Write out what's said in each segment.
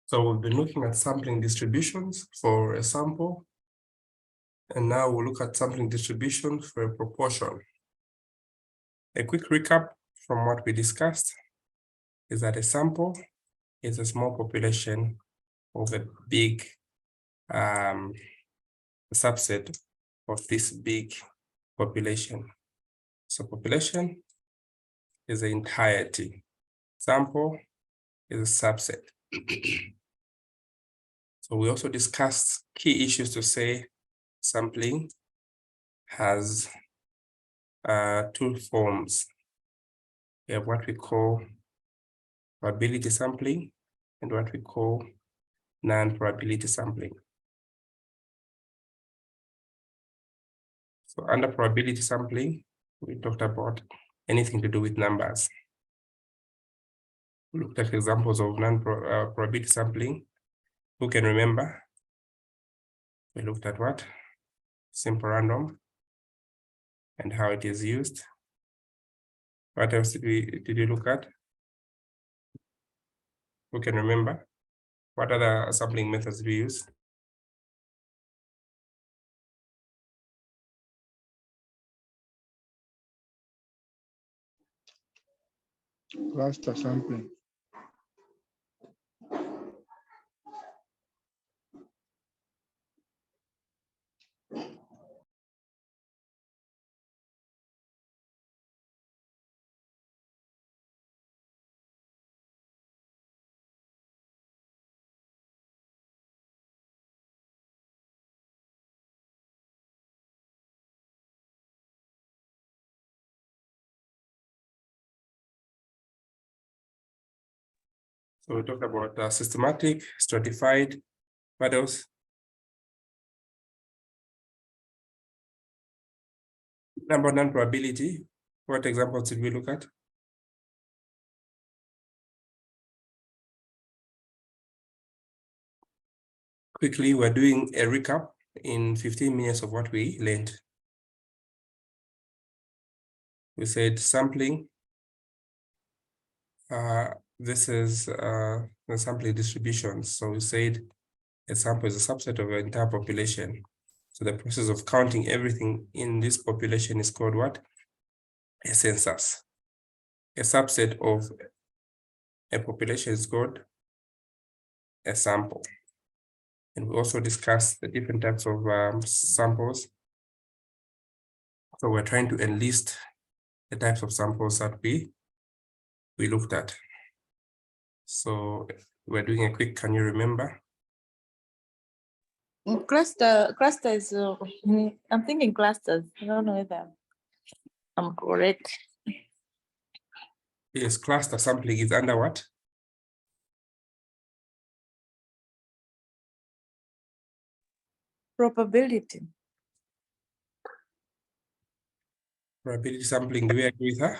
So we've been looking at sampling distributions for a sample, and now we'll look at sampling distribution for a proportion. A quick recap from what we discussed is that a sample is a small population of a big subset of this big population. So population is the entirety. Sample is a subset. So we also discussed key issues to say sampling has two forms. We have what we call probability sampling and what we call non-probability sampling. So under probability sampling, we talked about anything to do with numbers. We looked at examples of non-probability sampling. Who can remember? We looked at what? Simple random and how it is used. What else did you look at? Who can remember? What other sampling methods do we use? Cluster sampling. So we talked about systematic, stratified. What else? Number non-probability. What examples did we look at? Quickly, we're doing a recap in 15 minutes of what we learned. We said sampling. This is the sampling distribution. So we said a sample is a subset of an entire population. So the process of counting everything in this population is called what? A census. A subset of a population is called a sample. And we also discussed the different types of samples. So we're trying to enlist the types of samples that we looked at. So we're doing a quick, can you remember? Cluster is, I'm thinking clusters. I don't know if I'm correct. Yes, cluster sampling is under what? Probability. Probability sampling, do we agree with her?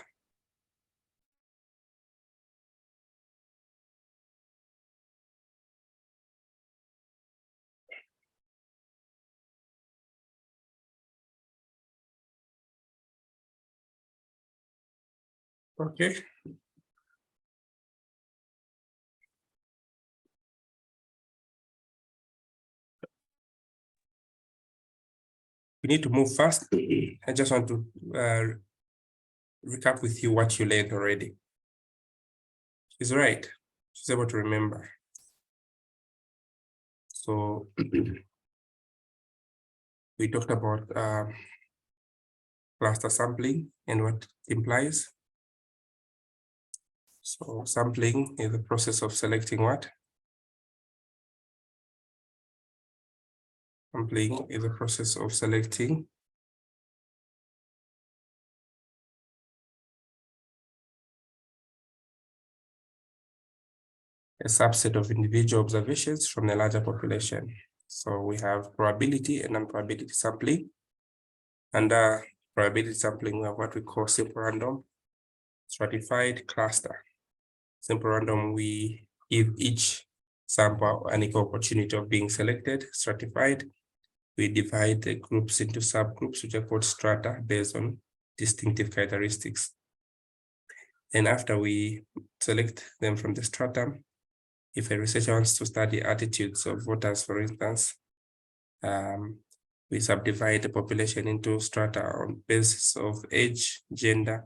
Okay. We need to move fast. I just want to recap with you what you learned already. She's right. She's able to remember. So we talked about cluster sampling and what it implies. So sampling is the process of selecting what? Sampling is the process of selecting a subset of individual observations from the larger population. So we have probability and non-probability sampling. Under probability sampling, we have what we call simple random, stratified, cluster. Simple random, we give each sample an equal opportunity of being selected. Stratified, we divide the groups into subgroups, which are called strata, based on distinctive characteristics. And after we select them from the strata, If a researcher wants to study attitudes of voters, for instance, we subdivide the population into strata on basis of age, gender,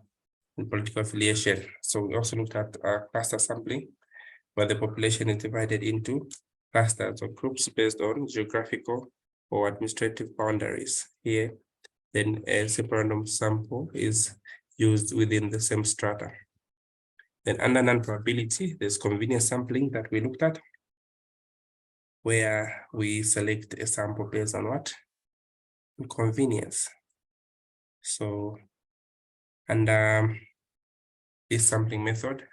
and political affiliation. So we also looked at cluster sampling, where the population is divided into clusters or groups based on geographical or administrative boundaries. Here, then a simple random sample is used within the same strata. Then under non-probability, there's convenience sampling that we looked at, where we select a sample based on what? Convenience. So, and this sampling method,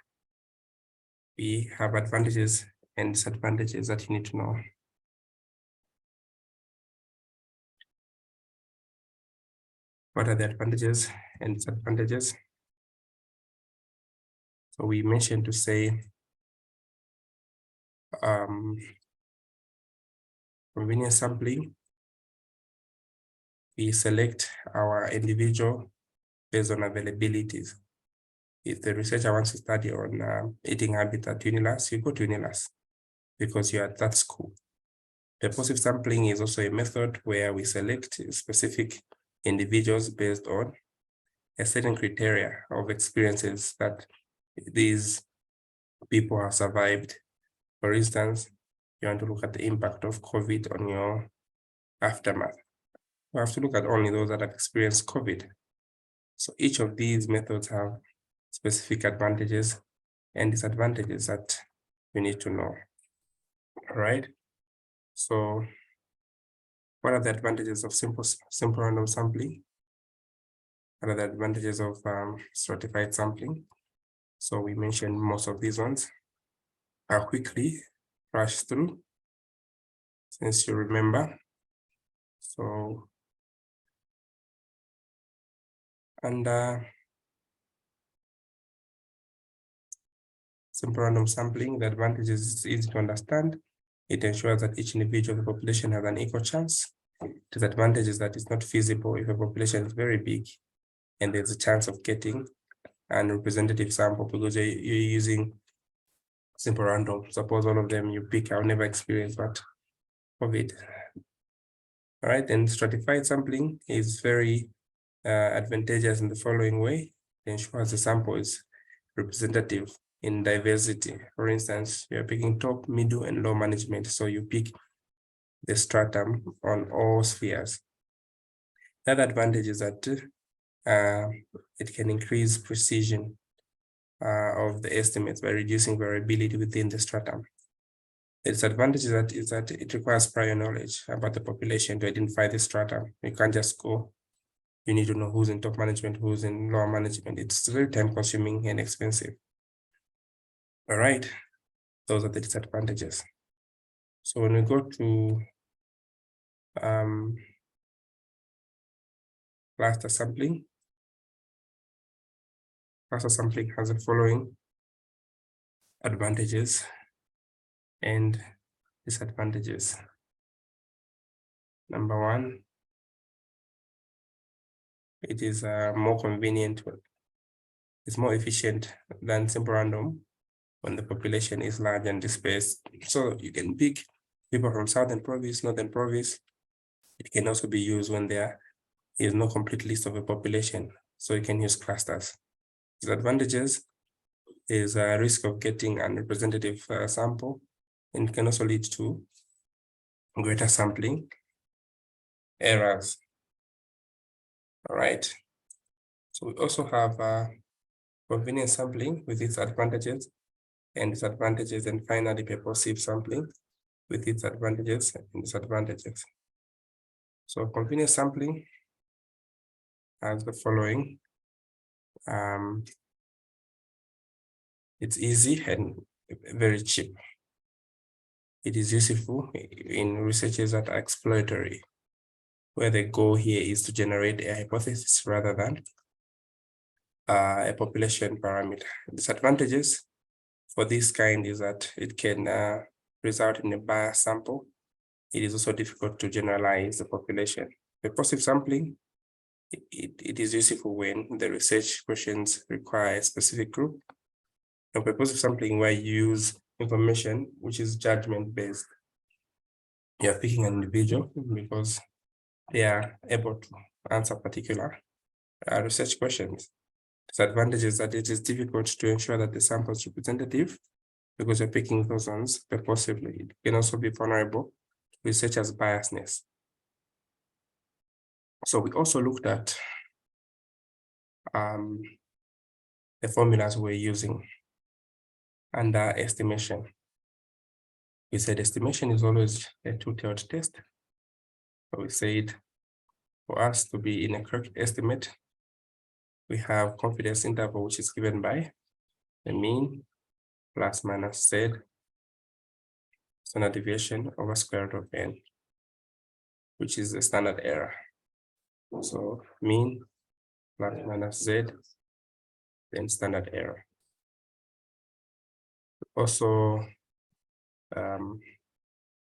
we have advantages and disadvantages that you need to know. What are the advantages and disadvantages? So we mentioned to say convenience sampling, we select our individual based on availabilities. If the researcher wants to study on eating habits at UNILAS, you go to UNILAS because you're at that school. Purposive sampling is also a method where we select specific individuals based on a certain criteria of experiences that these people have survived. For instance, you want to look at the impact of COVID on your aftermath. You have to look at only those that have experienced COVID. So each of these methods have specific advantages and disadvantages that you need to know. All right. So what are the advantages of simple random sampling? What are the advantages of stratified sampling? So we mentioned most of these ones. I'll quickly rush through since you remember. So, and simple random sampling, the advantage is easy to understand. It ensures that each individual of the population has an equal chance. Disadvantage is that it's not feasible if a population is very big and there's a chance of getting an representative sample because you're using simple random. Suppose all of them you pick, I'll never experience that COVID. All right, and stratified sampling is very advantageous in the following way. It ensures the sample is representative in diversity. For instance, you're picking top, middle, and low management. So you pick the stratum on all spheres. The other advantage is that it can increase precision of the estimates by reducing variability within the stratum. The disadvantage is that it requires prior knowledge about the population to identify the stratum. You can't just go. You need to know who's in top management, who's in lower management. It's very time consuming and expensive. All right, those are the disadvantages. So when we go to cluster sampling has the following advantages and disadvantages. Number one, it is more convenient. It's more efficient than simple random when the population is large and dispersed. So you can pick people from Southern Province, Northern Province. It can also be used when there is no complete list of a population. So you can use clusters. Disadvantages is a risk of getting an representative sample, and it can also lead to greater sampling errors. All right. So we also have convenience sampling with its advantages and disadvantages, and finally purposive sampling with its advantages and disadvantages. So convenience sampling has the following. It's easy and very cheap. It is useful in researches that are exploratory, where the goal here is to generate a hypothesis rather than a population parameter. Disadvantages for this kind is that it can result in a biased sample. It is also difficult to generalize the population. Purposive sampling, it is useful when the research questions require a specific group. And purposive sampling, where you use information which is judgment based. You're picking an individual because they are able to answer particular research questions. Disadvantage is that it is difficult to ensure that the sample is representative because you're picking those ones purposefully. It can also be vulnerable to researchers' biasness. So we also looked at the formulas we're using under estimation. We said estimation is always a two-tailed test. So we said for us to be in a correct estimate, we have confidence interval, which is given by the mean plus minus Z standard deviation over square root of n, which is the standard error. So mean plus minus Z, then standard error. Also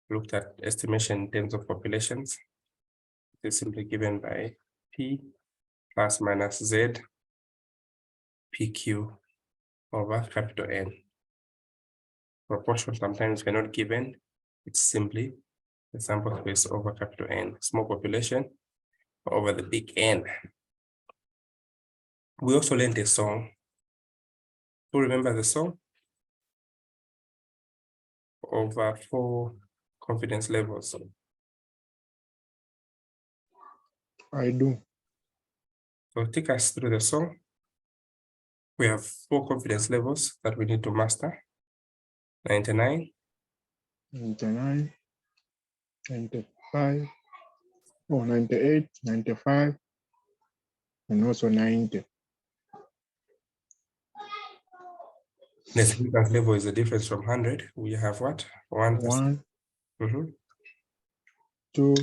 looked at estimation in terms of populations. It is simply given by P plus minus Z PQ over capital N. Proportion sometimes we're not given. It's simply the sample space over capital N, small population over the big N. We also learned a song. Who remember the song? Over 4 confidence levels. I do. So take us through the song. We have 4 confidence levels that we need to master. 99, 99, 95, 98, 95, and also 90. The significance level is the difference from 100. We have what? 1%. 1, Mhm. 2,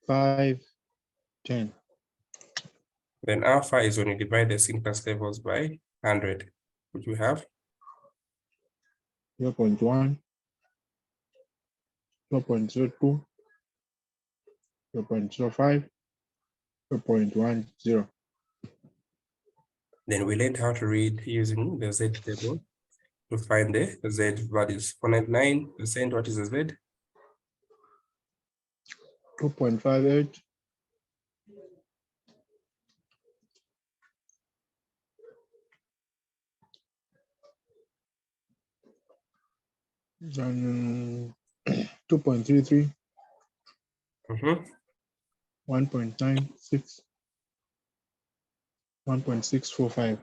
5, 10. Then alpha is when you divide the significance levels by 100, which we have 0.1, 0.02, 0.05, 0.10. Then we learned how to read using the Z table to find the Z values. For 99%, what is the Z? 2.58, then 2.33, Mhm. 1.96, 1.645.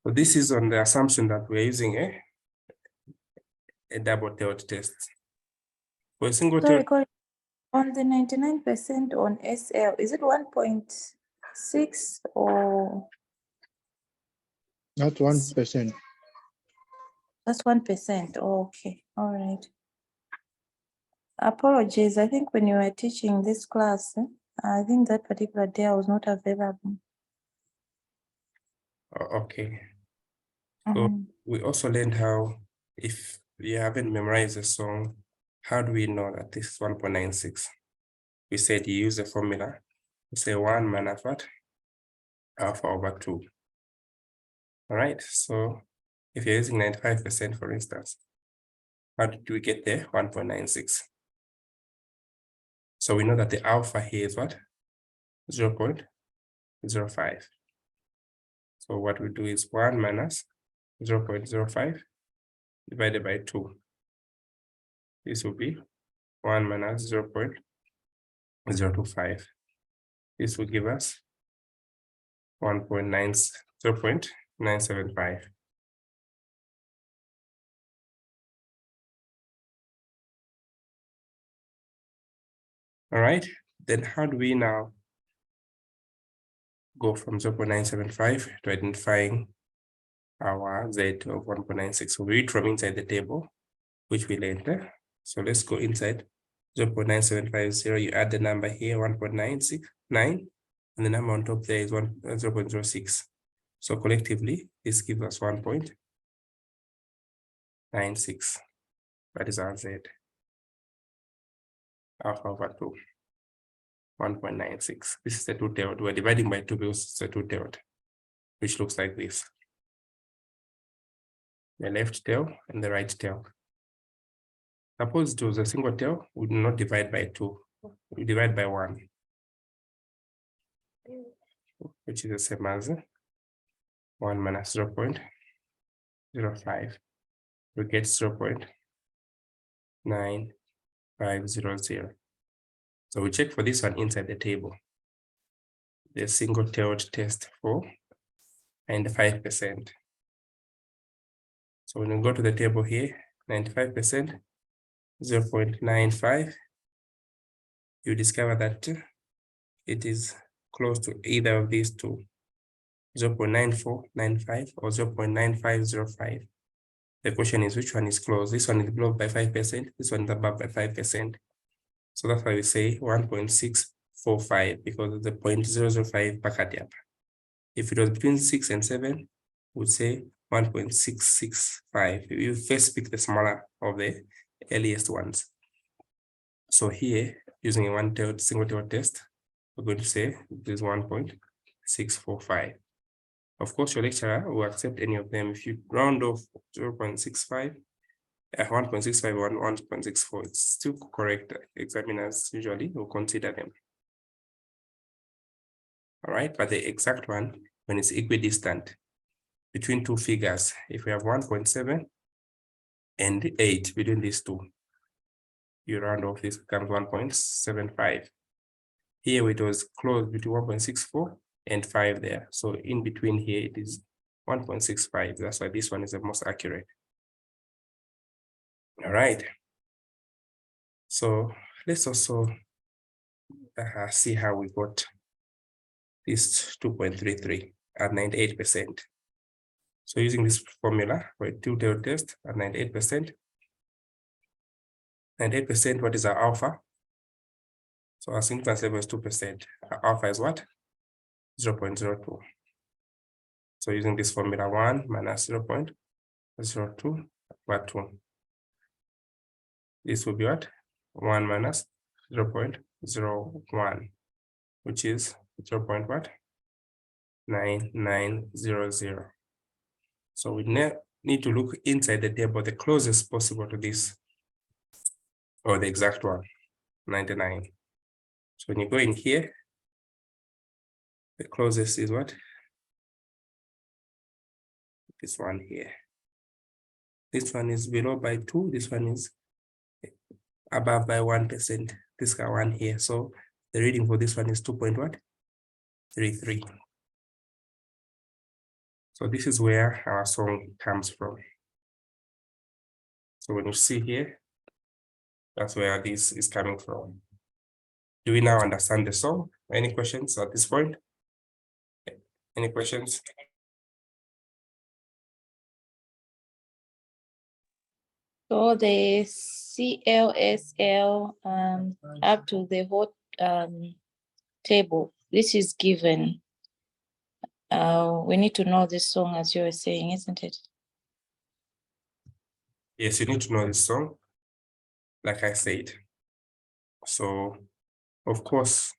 So this is on the assumption that we're using a double-tailed test. For a single Sorry, tailed, Corey, on the 99% on SL, is it 1.6 or That's 1%. that's 1%? Okay, all right. Apologies, I think when you were teaching this class, I think that particular day I was not available. okay. So Mhm. we also learned how, if you haven't memorized the song, how do we know that this is 1.96? We said you use a formula. We say 1 minus what? Alpha over 2. All right, so if you're using 95%, for instance, how did we get there? 1.96. So we know that the alpha here is what? 0.05. So what we do is 1 minus 0.05 divided by 2. This will be 1 minus 0.025. This will give us 0.975. All right, then how do we now go from 0.975 to identifying our Z of 1.96? So we read from inside the table, which we'll enter. So let's go inside 0.9750. You add the number here, 1.969, and the number on top there is 0.06. So collectively, this gives us 1.96. That is our Z. Alpha over 2. 1.96. This is the two-tailed. We're dividing by 2 because it's a two-tailed, which looks like this. The left tail and the right tail. Suppose it was a single tail, we do not divide by 2. We divide by 1. Which is the same as 1 minus 0.05. We get 0.9500. So we check for this one inside the table. The single-tailed test for 95%. So when we go to the table here, 95%, 0.95, you discover that it is close to either of these two, 0.9495 or 0.9505. The question is which one is close? This one is below by 5%, this one is above by 5%. So that's why we say 1.645 because of the 0.005 packet up. If it was between 6 and 7, we'd say 1.665. You first pick the smaller of the earliest ones. So here, using a one-tailed single-tailed test, we're going to say this is 1.645. Of course, your lecturer will accept any of them. If you round off 0.65, 1.65 or 1.64, it's still correct. Examiners usually will consider them. All right, but the exact one, when it's equidistant between two figures, if we have 1.7 and 8 between these two, you round off, this becomes 1.75. Here it was close between 1.64 and 5 there. So in between here, it is 1.65. That's why this one is the most accurate. All right. So let's also see how we got this 2.33 at 98%. So using this formula for a two-tailed test at 98%, 98%, what is our alpha? So our significance level is 2%. Our alpha is what? 0.02. So using this formula, 1 minus 0.02 over 2. This will be what? 1 minus 0.01, which is 0.9900. So we need to look inside the table, the closest possible to this, or the exact one, 99. So when you go in here, the closest is what? This one here. This one is below by 2. This one is above by 1%. This one here. So the reading for this one is 2.33. So this is where our song comes from. So when you see here, that's where this is coming from. Do we now understand the song? Any questions at this point? Any questions? So the CLSL up to the whole table, this is given. We need to know this song as you were saying, isn't it? Yes, you need to know this song, like I said. So, of course,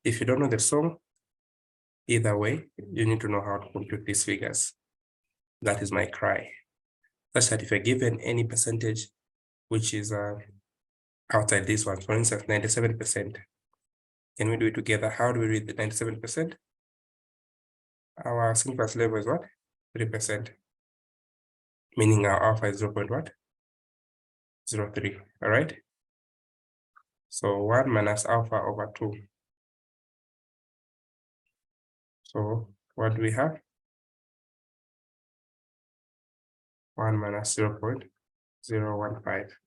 if you don't know the song, either way, you need to know how to compute these figures. That is my cry. Such that if you're given any percentage, which is outside this one, for instance, 97%, can we do it together? How do we read the 97%? Our significance level is what? 3%. Meaning our alpha is 0.03. All right. So 1 minus alpha over 2. So what do we have? 1 minus 0.015.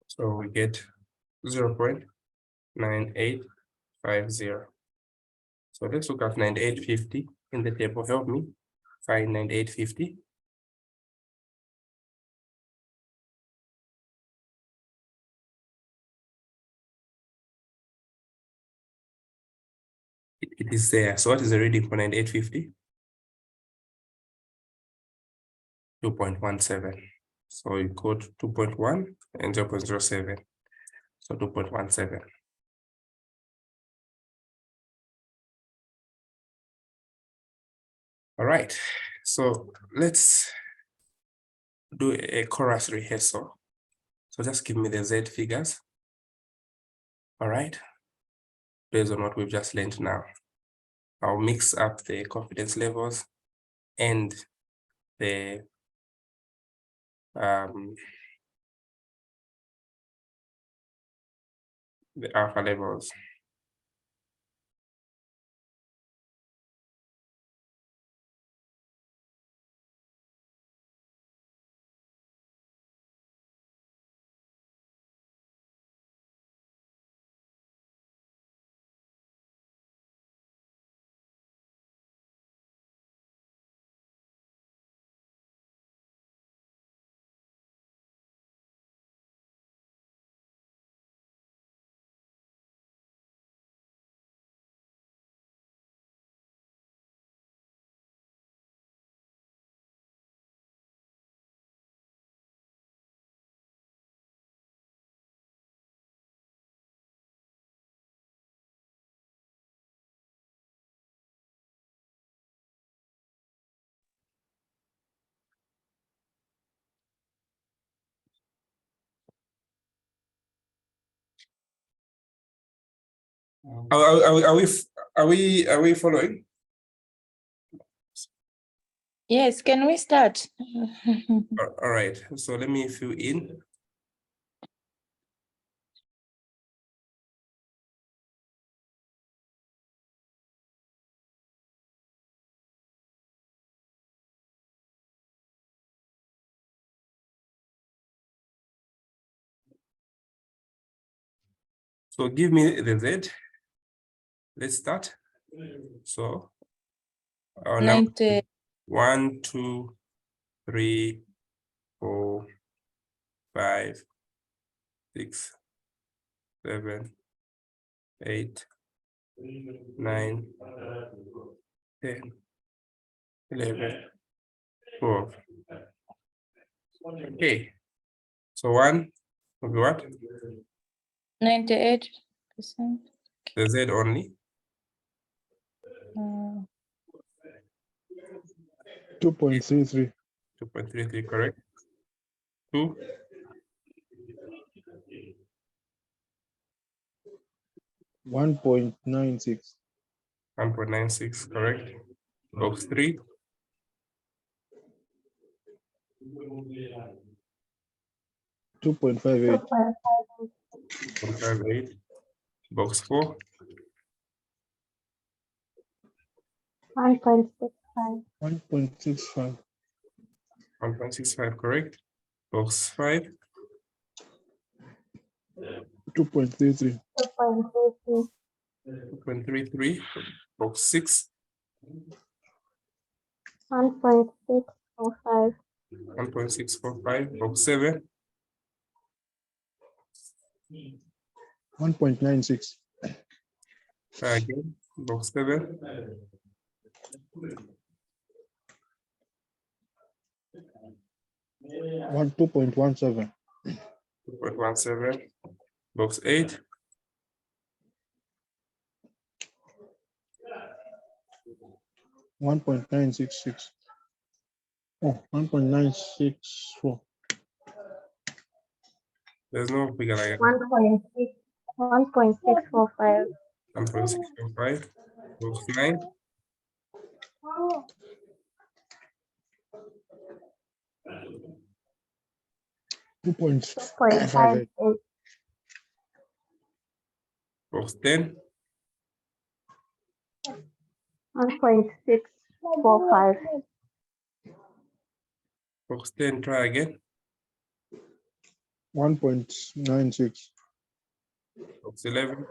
So we get 0.9850. So let's look at 9850 in the table. Help me find 9850. It is there. So what is the reading for 9850? 2.17. So you code 2.1 and 0.07. So 2.17. All right. So let's do a chorus rehearsal. So just give me the Z figures. All right. Based on what we've just learned now. I'll mix up the confidence levels and the alpha levels. Are we following? Yes, can we start? All right. So let me fill in. So give me the Z. Let's start. So our number 90, 1, 2, 3, 4, 5, 6, 7, 8, 9, 10, 11, 12. Okay. So 1 will be what? 98%. The Z only. 2.33. 2.33, correct? 2. 1.96. 1.96, correct? Box 3. 2.58. 1.58. Box 4. 1.65. 1.65. 1.65, correct? Box 5. 2.33. 2.33. 2.33. Box 6. 1.645. 1.645. Box 7. 1.96. Try again. Box 7. 2.17. 2.17. Box 8. 1.966. Oh, 1.964. There's no figure like that. 1.645. 1.645. Box 9. 2.58. 2.58. Box 10. 1.645. Box 10. Try again. 1.96. Box 11.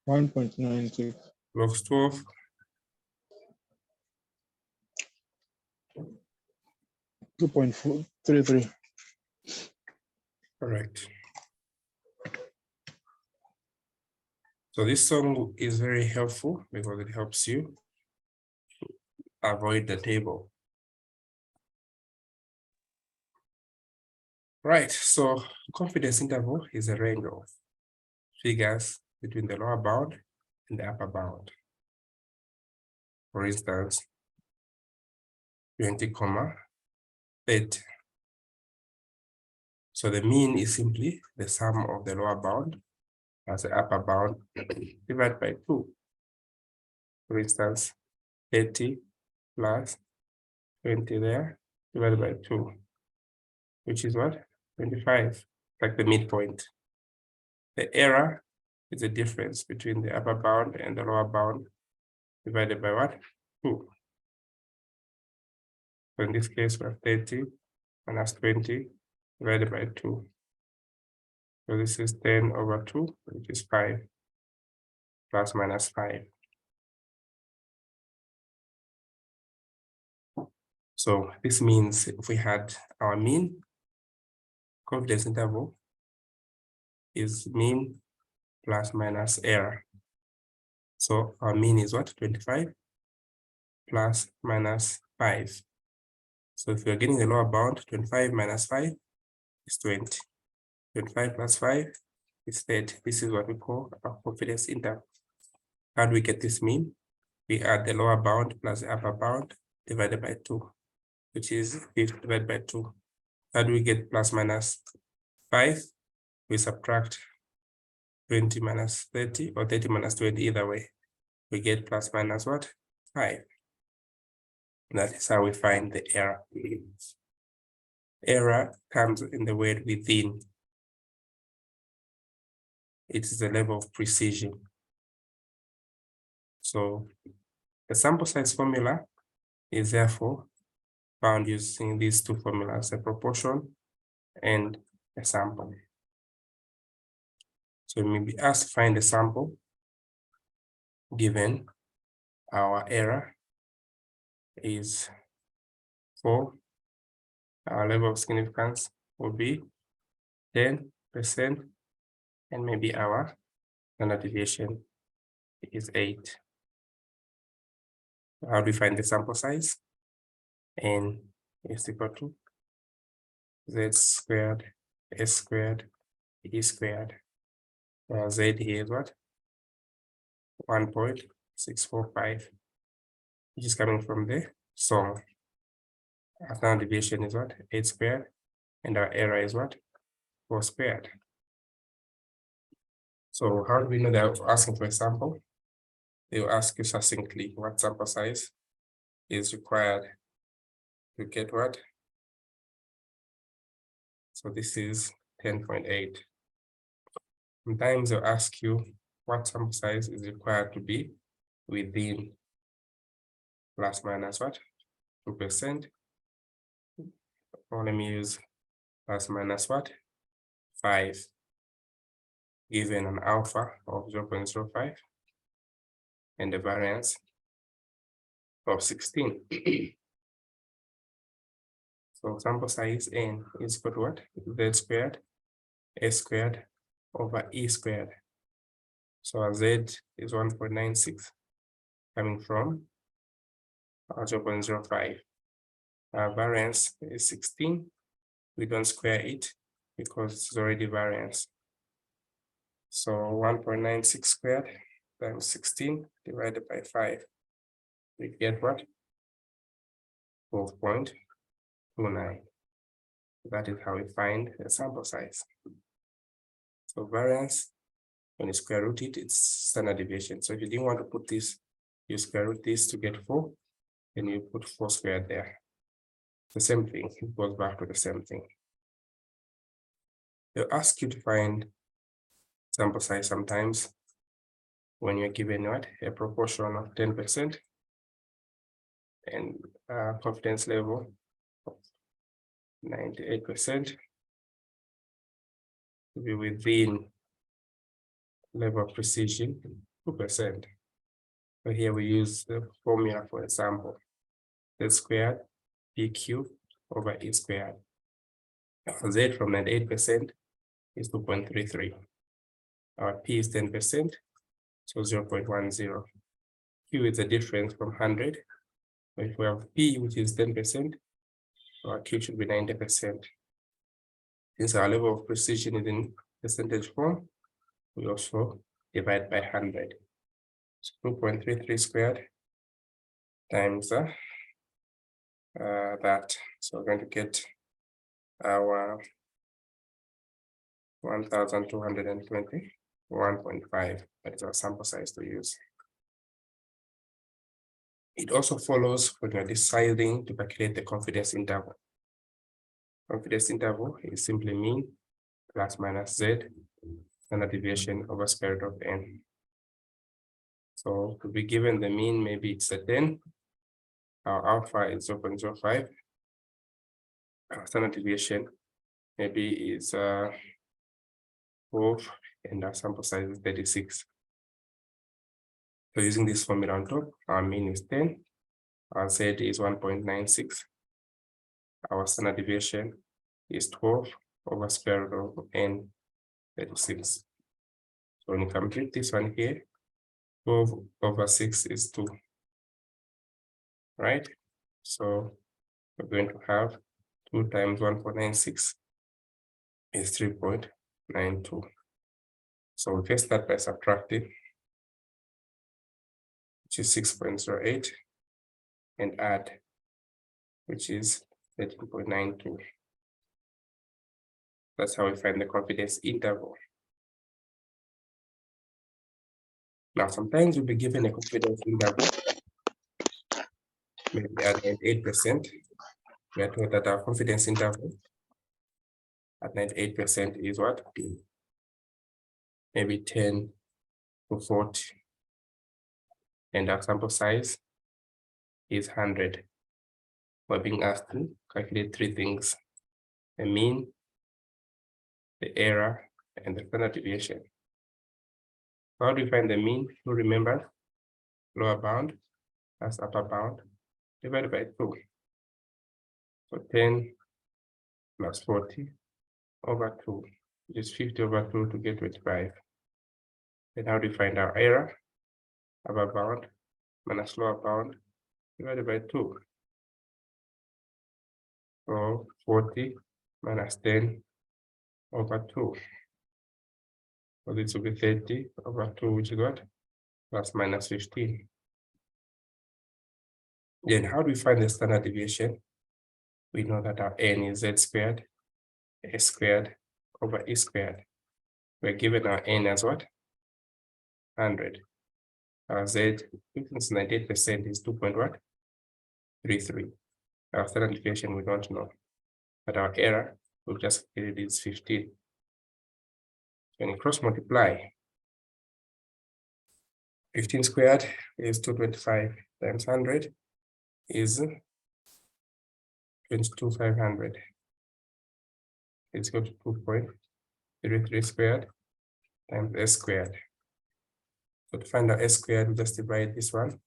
1.96. Box 12. 2.433. Correct. So this song is very helpful because it helps you avoid the table. Right, so confidence interval is a range of figures between the lower bound and the upper bound. For instance, 20, 30. So the mean is simply the sum of the lower bound plus the upper bound divided by 2. For instance, 30 plus 20 there divided by 2, which is what? 25, like the midpoint. The error is the difference between the upper bound and the lower bound divided by what? 2. So in this case, we have 30 minus 20 divided by 2. So this is 10 over 2, which is 5, plus minus 5. So this means if we had our mean, confidence interval is mean plus minus error. So our mean is what? 25 plus minus 5. So if you're getting the lower bound, 25 minus 5 is 20. 25 plus 5 is 30. This is what we call our confidence interval. How do we get this mean? We add the lower bound plus the upper bound divided by 2, which is 50 divided by 2. How do we get plus minus 5? We subtract 20 minus 30 or 30 minus 20, either way. We get plus minus what? 5. That is how we find the error. Error comes in the word within. It is the level of precision. So the sample size formula is therefore found using these two formulas, a proportion and a sample. So we may be asked to find a sample given our error is 4. Our level of significance will be 10%, and maybe our standard deviation is 8. How do we find the sample size? N is equal to Z squared, S squared, E squared. Well, Z here is what? 1.645, which is coming from the sum. Our standard deviation is what? 8 squared, and our error is what? 4 squared. So how do we know they're asking for a sample? They will ask you succinctly what sample size is required to get what? So this is 10.8. Sometimes they'll ask you what sample size is required to be within plus minus what? 2%. Or let me use plus minus what? 5, given an alpha of 0.05 and a variance of 16. So sample size N is equal to what? Z squared, S squared over E squared. So our Z is 1.96 coming from 0.05. Our variance is 16. We don't square it because it's already variance. So 1.96 squared times 16 divided by 5. We get what? 12.29. That is how we find the sample size. So variance, when you square root it, it's standard deviation. So if you didn't want to put this, you square root this to get 4, then you put 4 squared there. The same thing, it goes back to the same thing. They'll ask you to find sample size sometimes when you're given what? A proportion of 10% and confidence level of 98% to be within level of precision 2%. So here we use the formula for example, Z squared PQ over E squared. Our Z from 98% is 2.33. Our P is 10%, so 0.10. Q is the difference from 100. If we have P, which is 10%, our Q should be 90%. Since our level of precision is in percentage form, we also divide by 100. So 2.33 squared times that. So we're going to get our 1,221.5. That is our sample size to use. It also follows when you're deciding to calculate the confidence interval. Confidence interval is simply mean plus minus Z, standard deviation over square root of n. So to be given the mean, maybe it's a 10. Our alpha is 0.05. Our standard deviation maybe is 12, and our sample size is 36. So using this formula on top, our mean is 10, our Z is 1.96, our standard deviation is 12 over square root of n 36. So when you complete this one here, 12 over 6 is 2, right? So we're going to have 2 times 1.96 is 3.92. So we can start by subtracting, which is 6.08, and add, which is 13.92. That's how we find the confidence interval. Now, sometimes we'll be given a confidence interval, maybe at 8%. We are told that our confidence interval at 98% is what? Maybe 10 to 40. And our sample size is 100. We're being asked to calculate 3 things: the mean, the error, and the standard deviation. How do we find the mean? You remember, lower bound, that's upper bound, divided by 2. So 10 plus 40 over 2, which is 50 over 2 to get 25. Then how do we find our error? Upper bound minus lower bound divided by 2. So 40 minus 10 over 2. So this will be 30 over 2, which is what? Plus minus 15. Then how do we find the standard deviation? We know that our n is Z squared, A squared over E squared. We're given our n as what? 100. Our Z, since 98% is 2.33. Our standard deviation we don't know, but our error we've just calculated is 15. When you cross multiply, 15 squared is 225 times 100 is 22,500. It's equal to 2.33 squared times S squared. So to find out S squared, we just divide this one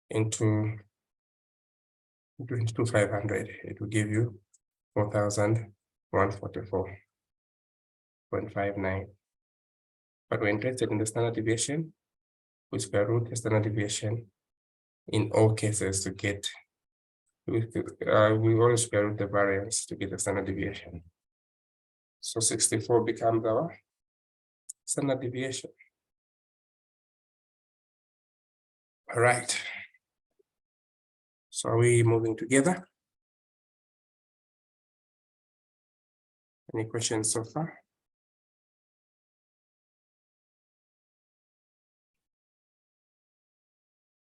into 22,500. It will give you 4,144.59. But we're interested in the standard deviation. We square root the standard deviation in all cases to get, we always square root the variance to get the standard deviation. So 64 becomes our standard deviation. All right. So are we moving together? Any questions so far?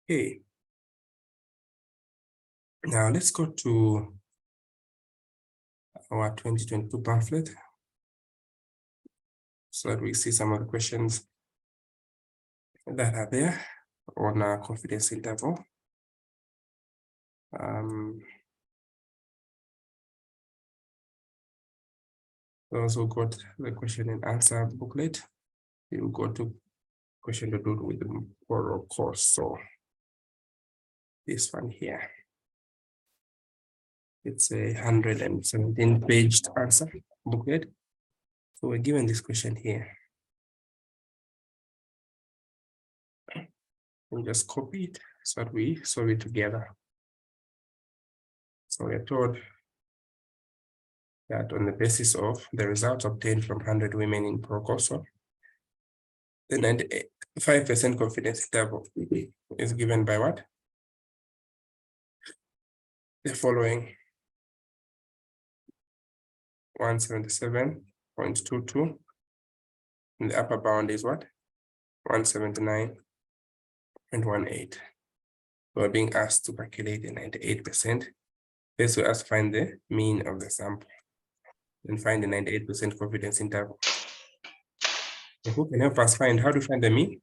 Okay. Now let's go to our 2022 pamphlet so that we see some of the questions that are there on our confidence interval. Those who got the question and answer booklet, you go to question to do with the oral course. So this one here. It's a 117-page answer booklet. So we're given this question here. We'll just copy it so that we solve it together. So we're told that on the basis of the results obtained from 100 women in Procoso, the 95% confidence interval is given by what? The following: 177.22, and the upper bound is what? 179.18. We're being asked to calculate the 98%. First, we ask to find the mean of the sample, then find the 98% confidence interval. So who can help us find how to find the mean?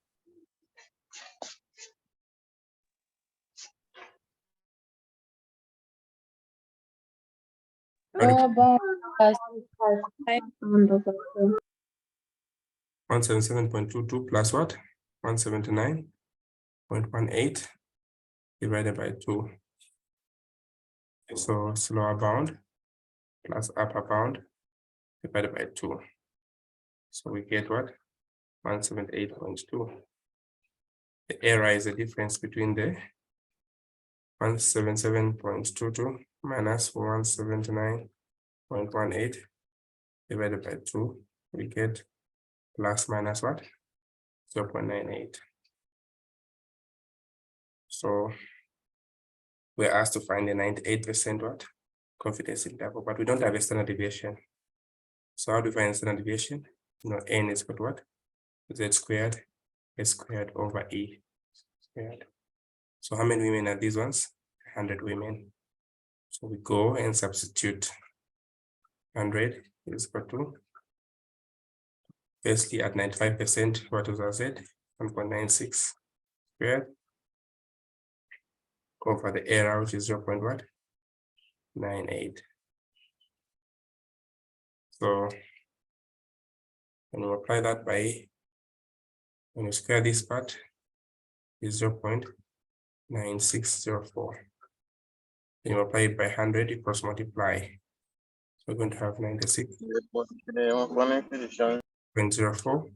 Lower bound plus 177.22 plus what? 179.18 divided by 2. So it's lower bound plus upper bound divided by 2. So we get what? 178.2. The error is the difference between the 177.22 minus 179.18 divided by 2. We get plus minus what? 0.98. So we're asked to find the 98% what? Confidence interval, but we don't have a standard deviation. So how do we find standard deviation? You know, n is equal to what? Z squared, S squared over E squared. So how many women are these ones? 100 women. So we go and substitute 100 is equal to, firstly at 95%, what was our Z? 1.96 squared over the error, which is 0.98. So when we apply that by, when you square this part, is 0.9604. Then you apply it by 100, you cross multiply. So we're going to have 96.04.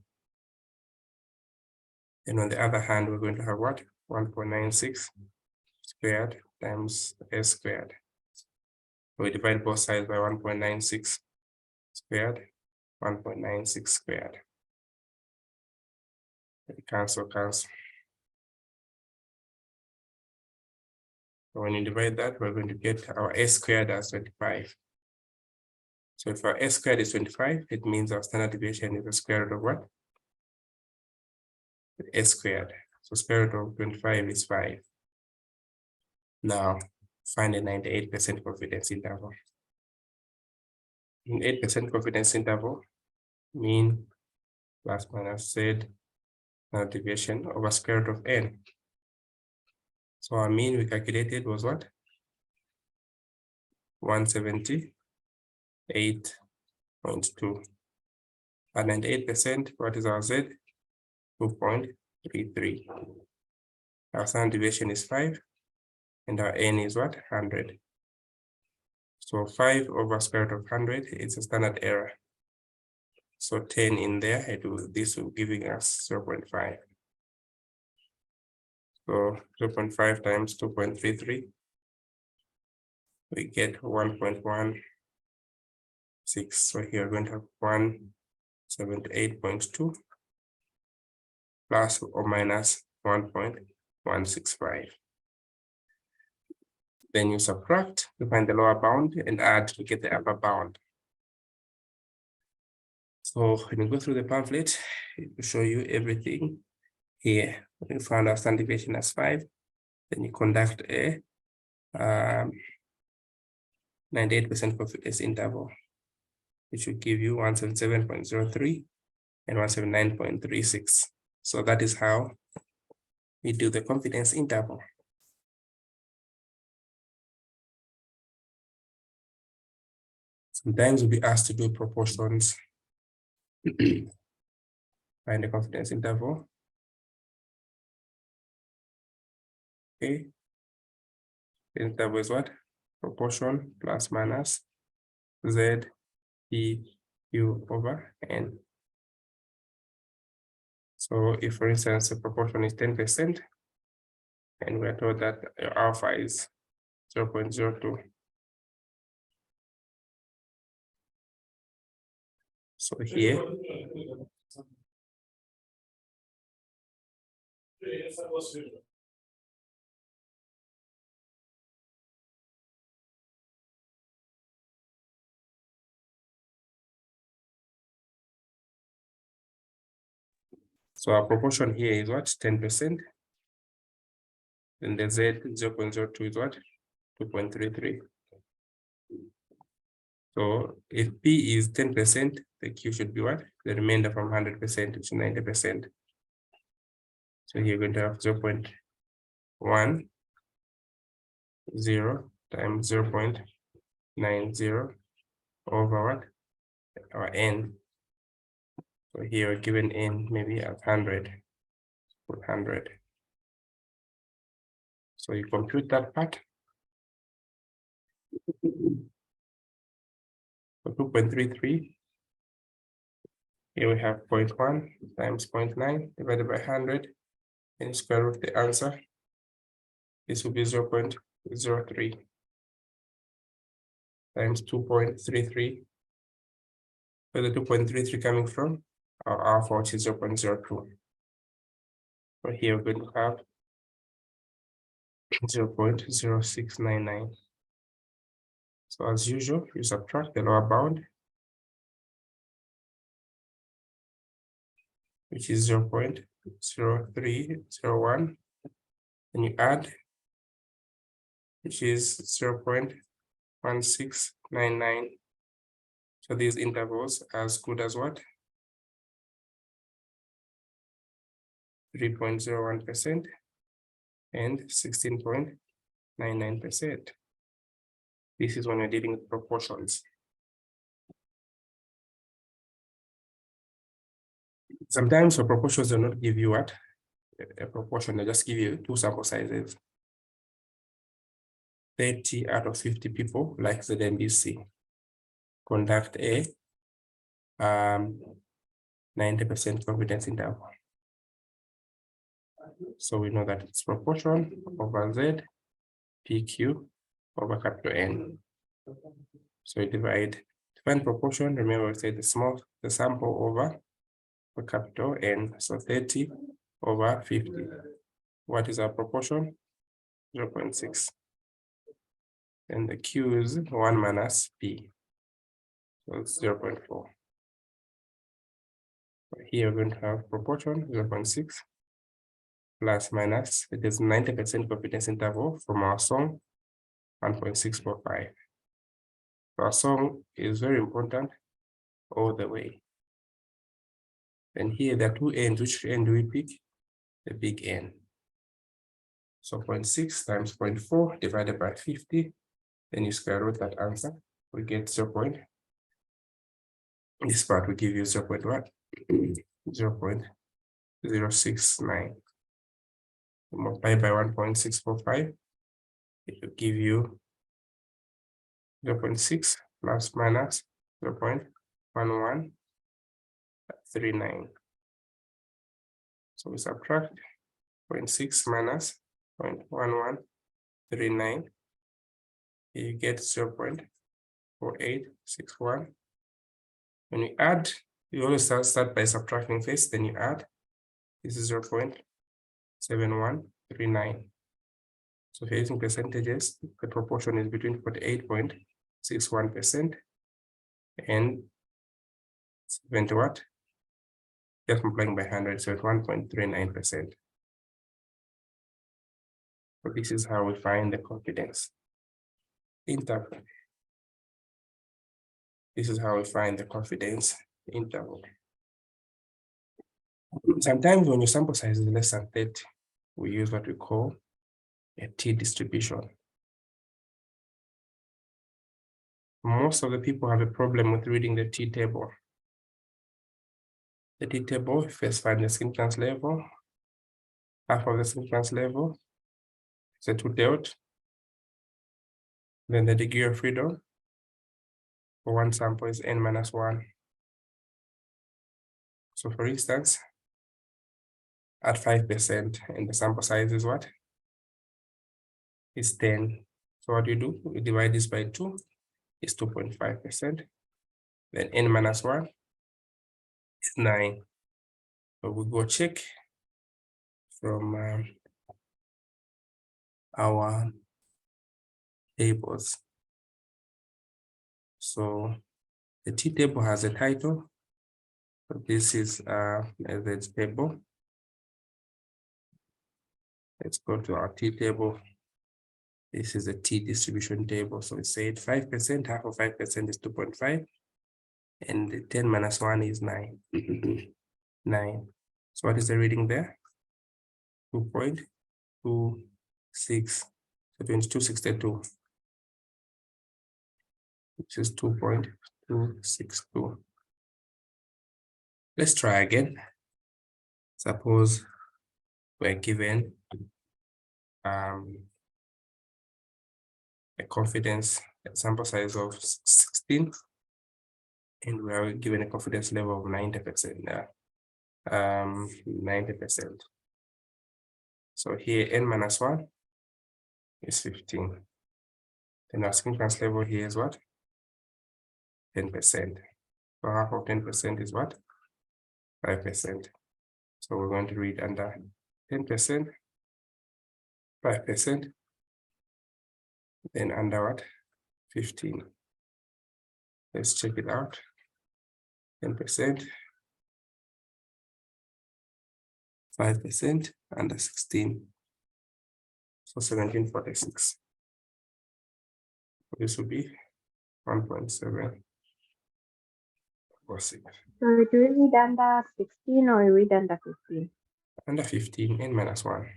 And on the other hand, we're going to have what? 1.96 squared times S squared. So we divide both sides by 1.96 squared, 1.96 squared. Cancel. So when you divide that, we're going to get our S squared as 25. So if our S squared is 25, it means our standard deviation is the square root of what? S squared. So square root of 25 is 5. Now find a 98% confidence interval. 8% confidence interval, mean plus minus Z standard deviation over square root of n. So our mean we calculated was what? 178.2. At 98%, what is our Z? 2.33. Our standard deviation is 5, and our n is what? 100. So 5 over square root of 100 is a standard error. So 10 in there, this will giving us 0.5. So 0.5 times 2.33, we get 1.16. So here we're going to have 178.2 plus or minus 1.165. Then you subtract to find the lower bound and add to get the upper bound. So when you go through the pamphlet, it will show you everything here. When you find our standard deviation as 5, then you conduct a 98% confidence interval, which will give you 177.03 and 179.36. So that is how we do the confidence interval. Sometimes we'll be asked to do proportions. Find the confidence interval. Okay. The interval is what? proportion plus minus Z P Q over N. So if, for instance, the proportion is 10%, and we're told that alpha is 0.02. So here, so our proportion here is what? 10%. And the Z 0.02 is what? 2.33. So if P is 10%, the Q should be what? The remainder from 100%, which is 90%. So you're going to have 0.10 times 0.90 over what? Our N. So here we're given N maybe as 100. Put 100. So you compute that part. So 2.33. Here we have 0.1 times 0.9 divided by 100, and square root the answer. This will be 0.03 times 2.33. Where the 2.33 coming from? Our alpha, which is 0.02. So here we're going to have 0.0699. So as usual, you subtract the lower bound, which is 0.0301, and you add, which is 0.1699. So these intervals are as good as what? 3.01% and 16.99%. This is when we're dealing with proportions. Sometimes the proportions do not give you what? A proportion, they just give you two sample sizes. 30 out of 50 people, like ZNBC, conduct a 90% confidence interval. So we know that it's proportion over Z PQ over capital N. So we divide, to find proportion, remember we say the sample over the capital N. So 30 over 50. What is our proportion? 0.6. And the Q is 1 minus P. So it's 0.4. Here we're going to have proportion 0.6 plus minus, it is 90% confidence interval from our song 1.645. So our song is very important all the way. And here there are two ends. Which end do we pick? The big N. So 0.6 times 0.4 divided by 50. Then you square root that answer. We get 0. This part will give you 0.069. Multiply by 1.645. It will give you 0.6 plus minus 0.1139. So we subtract 0.6 minus 0.1139. You get 0.4861. When you add, you always start by subtracting first, then you add. This is 0.7139. So if you're using percentages, the proportion is between 48.61% and 70 what? Just multiplying by 100, so it's 1.39%. So this is how we find the confidence interval. This is how we find the confidence interval. Sometimes when your sample size is less than 30, we use what we call a t-distribution. Most of the people have a problem with reading the t-table. The t-table, first find the significance level. Half of the significance level is a 2 delta. Then the degree of freedom for one sample is n minus 1. So for instance, at 5%, and the sample size is what? Is 10. So what do you do? We divide this by 2, is 2.5%. Then n minus 1 is 9. So we go check from our tables. So the T table has a title. So this is the table. Let's go to our T table. This is a T distribution table. So it said 5%, half of 5% is 2.5. And the 10 minus 1 is 9. 9. So what is the reading there? 2.26. So 2262. Which is 2.262. Let's try again. Suppose we're given a confidence sample size of 16, and we are given a confidence level of 90%. 90%. So here n minus 1 is 15. Then our significance level here is what? 10%. So half of 10% is what? 5%. So we're going to read under 10%, 5%, then under what? 15. Let's check it out. 10%, 5%, under 16. So 1746. This will be 1.746. So do you read under 16 or you read under 15? Under 15, n minus 1.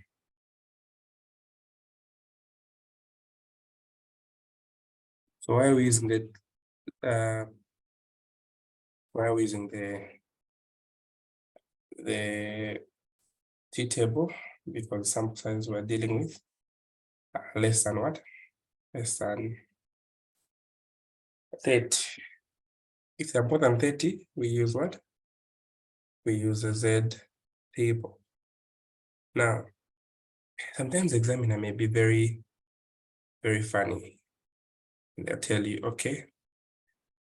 So why are we using the T table? Because the sample size we're dealing with are less than what? Less than 30. If they're more than 30, we use what? We use a Z table. Now, sometimes the examiner may be very, very funny. They'll tell you, okay,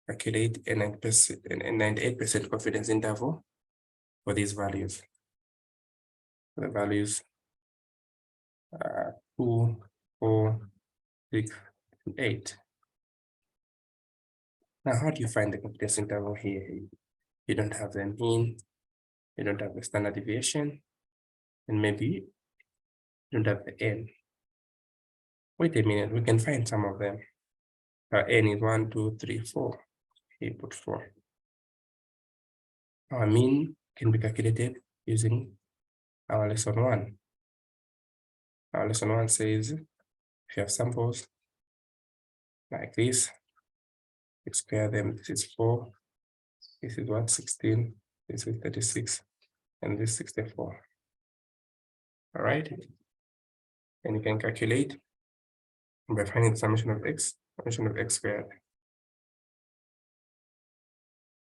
calculate a 98% confidence interval for these values. The values are 2, 4, 6, and 8. Now, how do you find the confidence interval here? You don't have the mean, you don't have the standard deviation, and maybe you don't have the n. Wait a minute, we can find some of them. N is 1, 2, 3, 4. Here put 4. Our mean can be calculated using our lesson 1. Our lesson 1 says if you have samples like this, you square them. This is 4. This is what? 16. This is 36. And this 64. All right. And you can calculate by finding the summation of x squared.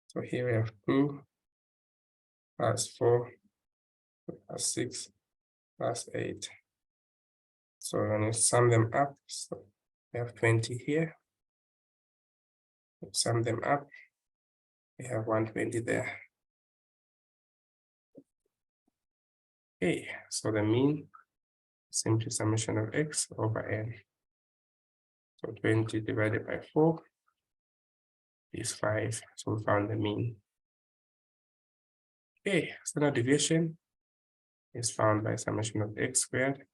So here we have 2 plus 4 plus 6 plus 8. So when you sum them up, so we have 20 here. Sum them up, we have 120 there. Okay, so the mean is simply summation of x over n. So 20 divided by 4 is 5. So we found the mean. Okay, standard deviation is found by summation of x squared.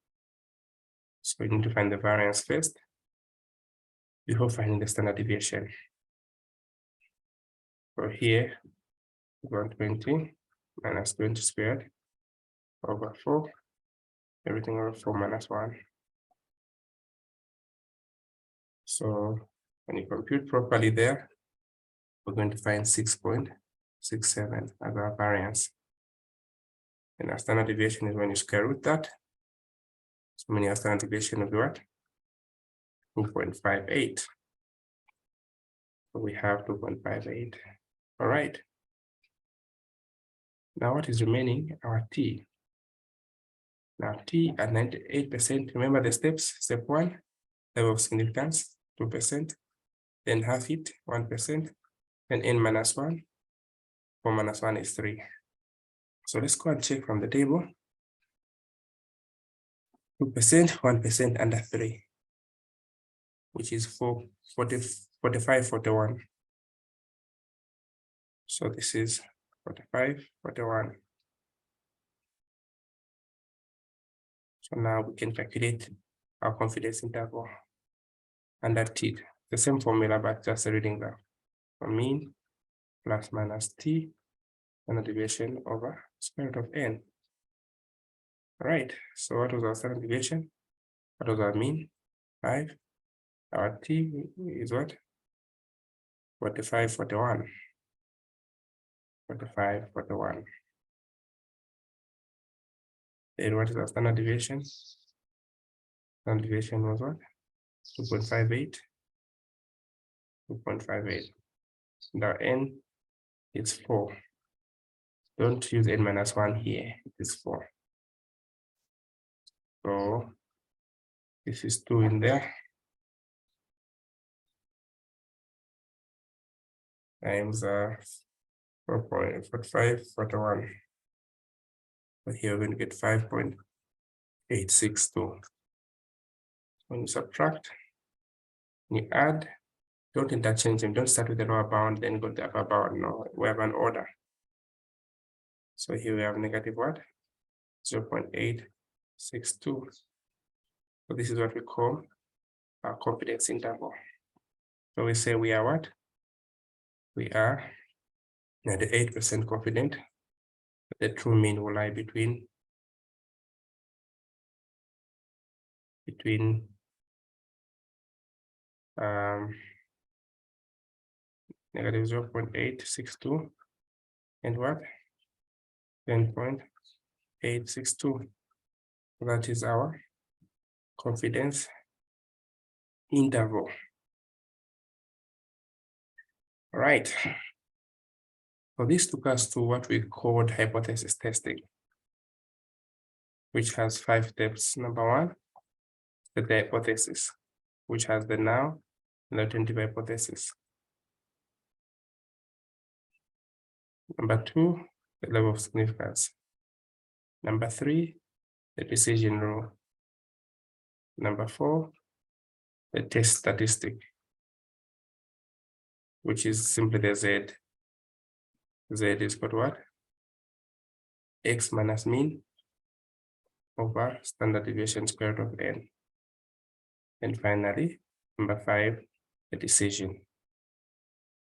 So we need to find the variance first before finding the standard deviation. So here, 120 minus 20 squared over 4, everything over 4 minus 1. So when you compute properly there, we're going to find 6.67 as our variance. And our standard deviation is when you square root that. So when your standard deviation of what? 2.58. So we have 2.58. All right. Now what is remaining? Our T. Now T at 98%. Remember the steps. Step 1, level of significance, 2%. Then half it, 1%. Then n minus 1. 4 minus 1 is 3. So let's go and check from the table. 2%, 1% under 3, which is 45, 41. So this is 45, 41. So now we can calculate our confidence interval under T. The same formula, but just reading that. So mean plus minus T standard deviation over square root of n. All right. So what was our standard deviation? What was our mean? 5. Our T is what? 45, 41. 45, 41. Then what is our standard deviation? Standard deviation was what? 2.58. 2.58. Now n is 4. Don't use n minus 1 here. It is 4. So this is 2 in there. Times 4.45, 41. So here we're going to get 5.862. When you subtract, when you add, don't interchange them. Don't start with the lower bound, then go to the upper bound. No, we have an order. So here we have negative what? 0.862. So this is what we call our confidence interval. So we say we are what? We are 98% confident that the true mean will lie between negative 0.862 and what? 10.862. That is our confidence interval. All right. So this took us to what we called hypothesis testing, which has 5 steps. Number 1, the hypothesis, which has the null and alternative hypothesis. Number 2, the level of significance. Number 3, the decision rule. Number 4, the test statistic, which is simply the Z. Z is equal to what? X minus mean over standard deviation square root of n. And finally, number 5, the decision.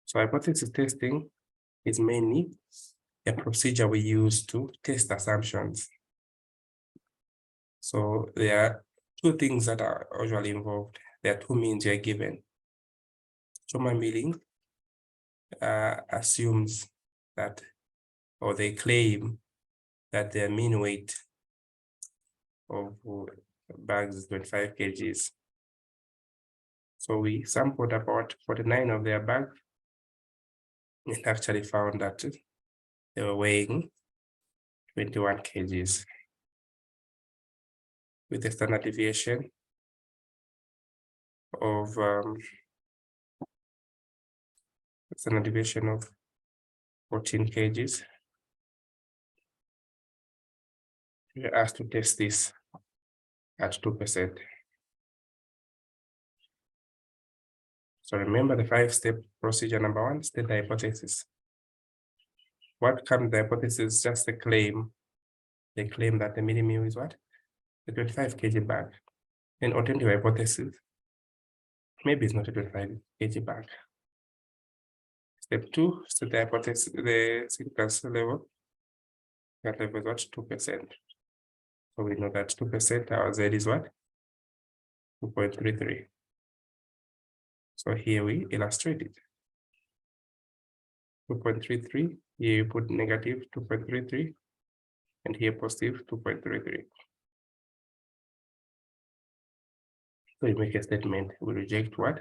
So hypothesis testing is mainly a procedure we use to test assumptions. So there are 2 things that are usually involved. There are 2 means you're given. Choma milling assumes that, or they claim that their mean weight of bags is 25 kgs. So we sampled about 49 of their bags and actually found that they were weighing 21 kgs with a standard deviation of 14 kgs. We are asked to test this at 2%. So remember the 5-step procedure. Number 1, state the hypothesis. What comes the hypothesis? Just a claim. They claim that the minimum is what? The 25 kg bag. Then alternative hypothesis. Maybe it's not a 25 kg bag. Step 2, state the hypothesis, the significance level. That level is what? 2%. So we know that 2%, our Z is what? 2.33. So here we illustrate it. 2.33, here you put negative 2.33, and here positive 2.33. So you make a statement, we reject what?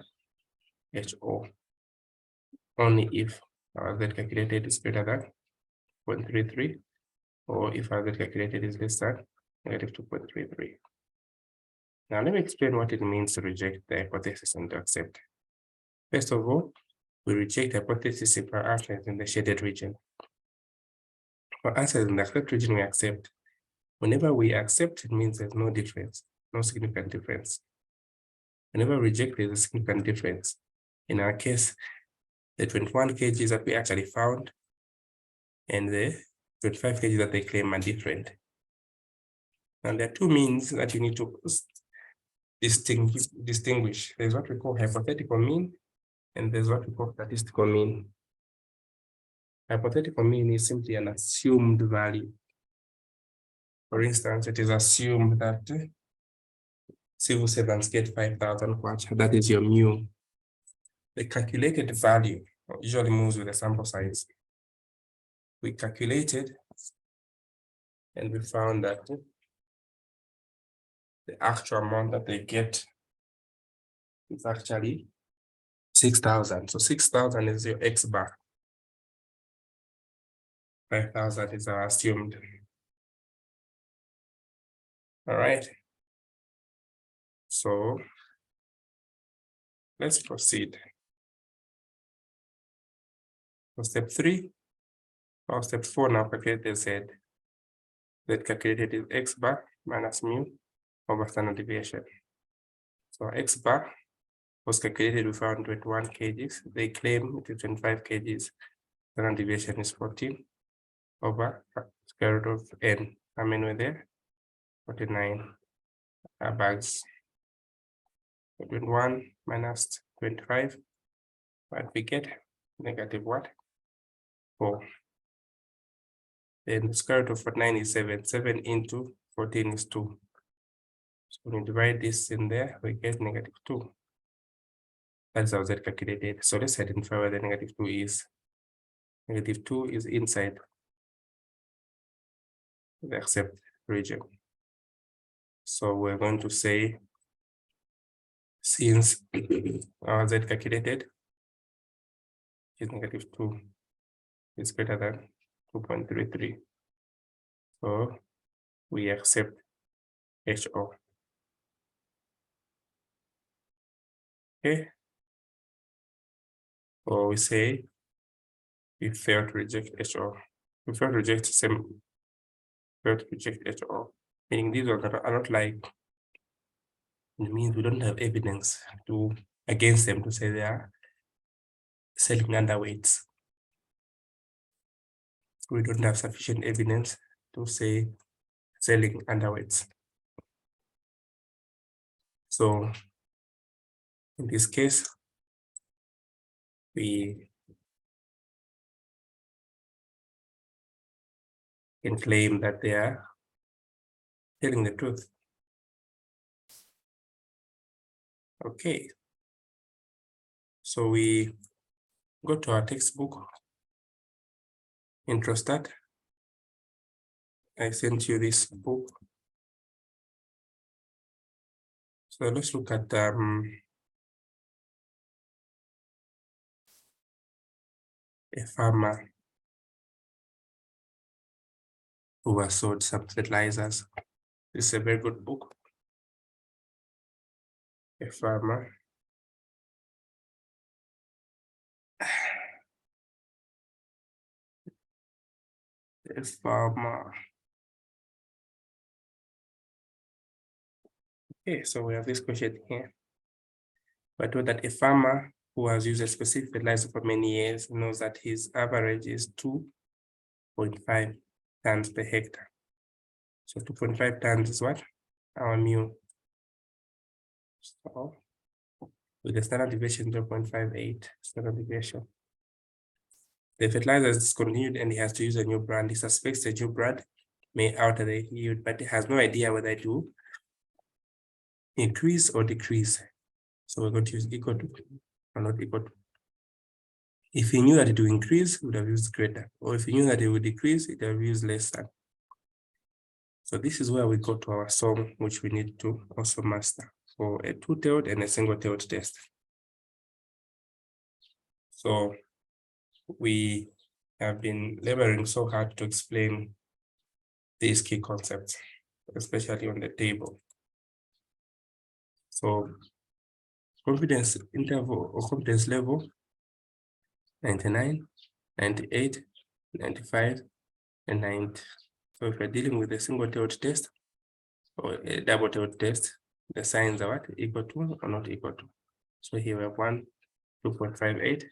HO. Only if our Z calculated is greater than 0.33, or if our Z calculated is less than negative 2.33. Now let me explain what it means to reject the hypothesis and to accept. First of all, we reject the hypothesis if our answer is in the shaded region. For answers in the accept region, we accept. Whenever we accept, it means there's no difference, no significant difference. Whenever we reject, there's a significant difference. In our case, the 21 kgs that we actually found and the 25 kgs that they claim are different. And there are two means that you need to distinguish. There's what we call hypothetical mean, and there's what we call statistical mean. Hypothetical mean is simply an assumed value. For instance, it is assumed that civil servants get 5,000 kwacha. That is your mu. The calculated value usually moves with the sample size. We calculated and we found that the actual amount that they get is actually 6,000. So 6,000 is your X bar. 5,000 is our assumed. All right. So let's proceed. For step 3 or step 4 now, calculate the Z. Z calculated is X bar minus mu over standard deviation. So X bar was calculated, we found 21 kgs. They claim it is 25 kgs. Standard deviation is 14 over square root of n. How many were there? 49 bags. 21 minus 25. What we get? Negative what? 4. Then the square root of 49 is 7. 7 into 14 is 2. So when we divide this in there, we get negative 2. That's how Z calculated. So let's identify where the negative 2 is. Negative 2 is inside the accept region. So we're going to say, since our Z calculated is negative 2, is greater than 2.33. So we accept HO. Okay. Or we say we fail to reject HO. We fail to reject HO. Meaning these ones are not like, it means we don't have evidence to against them to say they are selling underweights. We don't have sufficient evidence to say selling underweights. So in this case, we can claim that they are telling the truth. Okay. So we go to our textbook, Introstat. I sent you this book. So let's look at a farmer who has sold some fertilizers. This is a very good book. A farmer. A farmer. Okay, so we have this question here. We're told that a farmer who has used a specific fertilizer for many years knows that his average is 2.5 tons per hectare. So 2.5 tons is what? Our mu. So with the standard deviation 0.58 standard deviation. The fertilizer is discontinued and he has to use a new brand. He suspects the new brand may alter the yield, but he has no idea whether it will increase or decrease. So we're going to use equal to or not equal to. If he knew that it will increase, he would have used greater. Or if he knew that it would decrease, it would have used less than. So this is where we go to our sum, which we need to also master. for a two-tailed and a single-tailed test. So we have been laboring so hard to explain these key concepts, especially on the table. So confidence interval or confidence level, 99, 98, 95, and 90. So if we're dealing with a single-tailed test or a double-tailed test, the signs are what? Equal to or not equal to. So here we have 1, 2.58,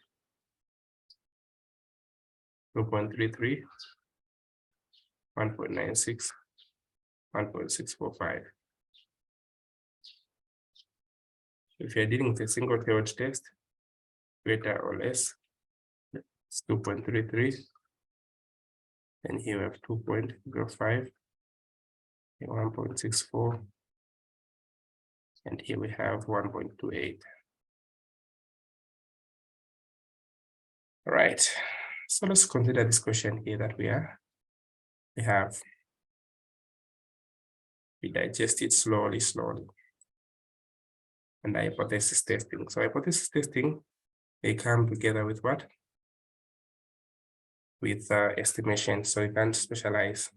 2.33, 1.96, 1.645. If you're dealing with a single-tailed test, greater or less, it's 2.33. And here we have 2.05, 1.64, and here we have 1.28. All right, so let's consider this question here that we digest it slowly. And the hypothesis testing. So hypothesis testing, they come together with what? With estimation, so you can't specialize.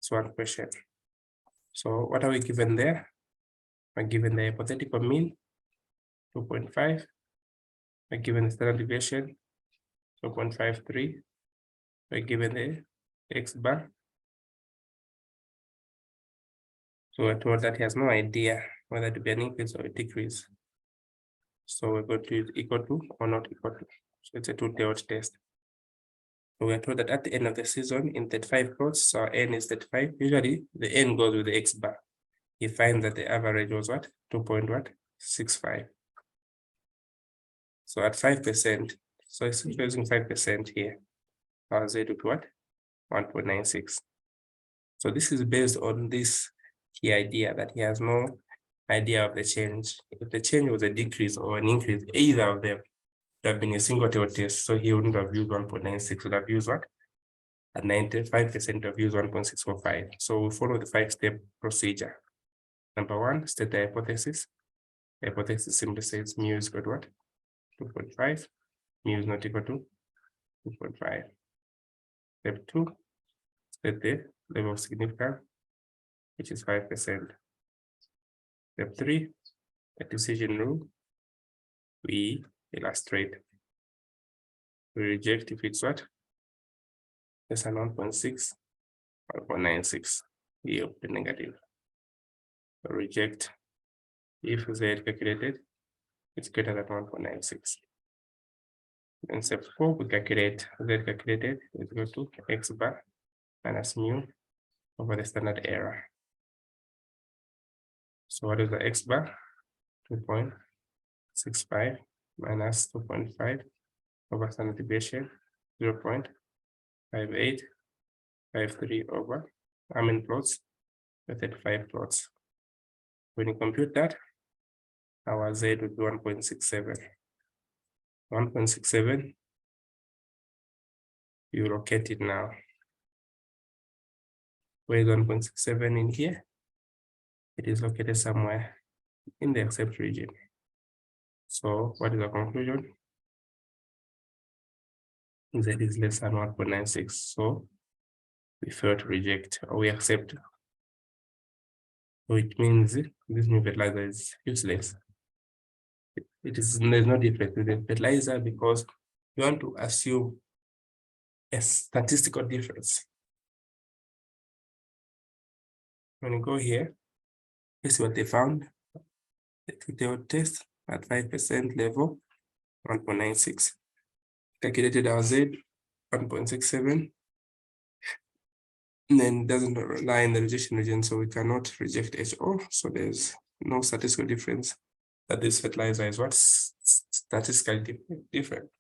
It's one question. So what are we given there? We're given the hypothetical mean, 2.5. We're given the standard deviation, 2.53. We're given the X bar. So we're told that he has no idea whether to be an increase or a decrease. So we're going to use equal to or not equal to. So it's a two-tailed test. So we're told that at the end of the season in 35 plots, so our N is 35. Usually the N goes with the X bar. He finds that the average was what? 2.65. So at 5%, so it's using 5% here. Our Z to what? 1.96. So this is based on this key idea that he has no idea of the change. If the change was a decrease or an increase, either of them would have been a single-tailed test. So he wouldn't have used 1.96, would have used what? At 95% of use 1.645. So we follow the 5-step procedure. Number one, state the hypothesis. The hypothesis simply says mu is equal to what? 2.5. Mu is not equal to 2.5. Step 2, state the level of significance, which is 5%. Step 3, a decision rule. We illustrate. We reject if it's what? Less than 1.6, 1.96. We of the negative. We reject if Z calculated, it's greater than 1.96. Then step 4, we calculate Z calculated is equal to X bar minus mu over the standard error. So what is the X bar? 2.65 minus 2.5 over standard deviation, 0.5853 over how many plots? 35 plots. When you compute that, our Z would be 1.67. 1.67, you locate it now. Where is 1.67 in here? It is located somewhere in the accept region. So what is the conclusion? Z is less than 1.96. So we fail to reject or we accept. So it means this new fertilizer is useless. There's no difference with the fertilizer because you want to assume a statistical difference. When you go here, this is what they found. The two-tailed test at 5% level, 1.96. Calculated our Z, 1.67. And then doesn't lie in the rejection region, so we cannot reject HO. So there's no statistical difference that this fertilizer is what statistically different.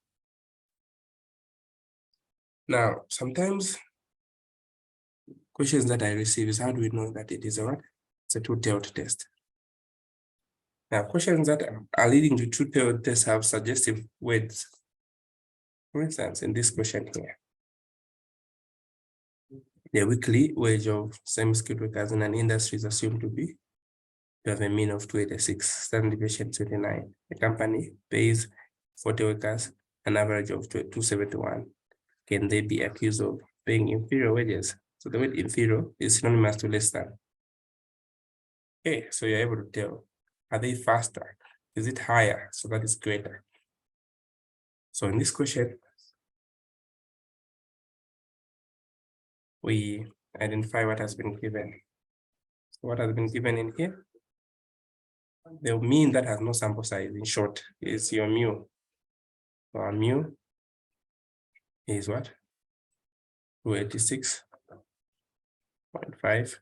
Now, sometimes questions that I receive is how do we know that it is a what? It's a two-tailed test. Now, questions that are leading to two-tailed tests have suggestive words. For instance, in this question here, the weekly wage of semi-skilled workers in an industry is assumed to be You have a mean of 286, standard deviation 29. The company pays 40 workers an average of 271. Can they be accused of paying inferior wages? So the word inferior is synonymous to less than. Okay, so you're able to tell, are they faster? Is it higher? So that is greater. So in this question, we identify what has been given. So what has been given in here? The mean that has no sample size, in short, is your mu. So our mu is what? 286.5.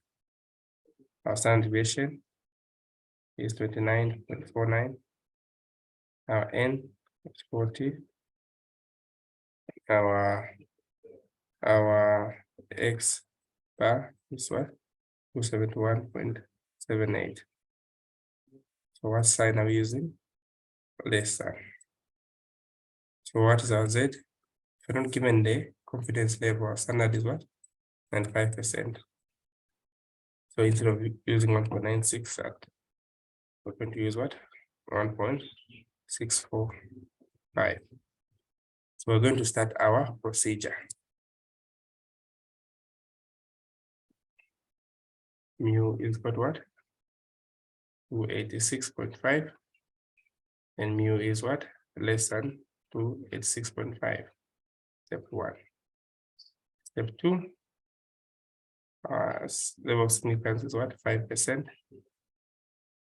Our standard deviation is 29.49. Our n is 40. Our x bar is what? 271.78. So what sign are we using? Less than. So what is our z? If we're not given the confidence level, our standard is what? 95%. So instead of using 1.96 we're going to use what? 1.645. So we're going to start our procedure. Mu is got what? 286.5. And mu is what? Less than 286.5. Step 1. Step 2. Level of significance is what? 5%.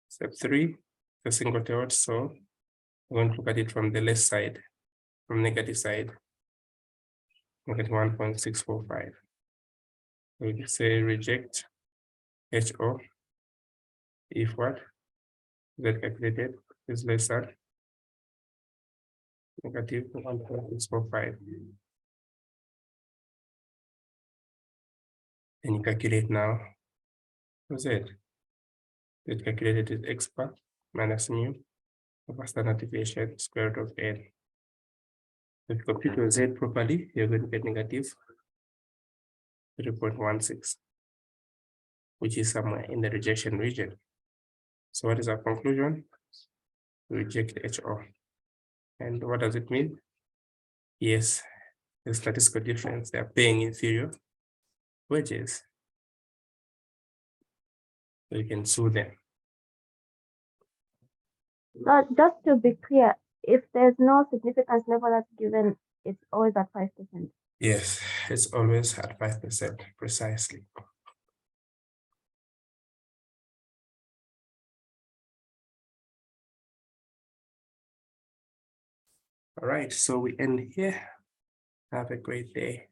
Step 3, the single tailed, so we're going to look at it from the left side, from negative side. Look at 1.645. We can say reject HO if what? Z calculated is less than negative 1.645. And you calculate now Z. Z calculated is x bar minus mu over standard deviation square root of n. If you compute your Z properly, you're going to get negative 3.16, which is somewhere in the rejection region. So what is our conclusion? Reject HO. And what does it mean? Yes, the statistical difference, they are paying inferior wages. So you can sue them. So just to be clear, if there's no significance level that's given, it's always at 5%. Yes, it's always at 5%, precisely. All right, so we end here. Have a great day.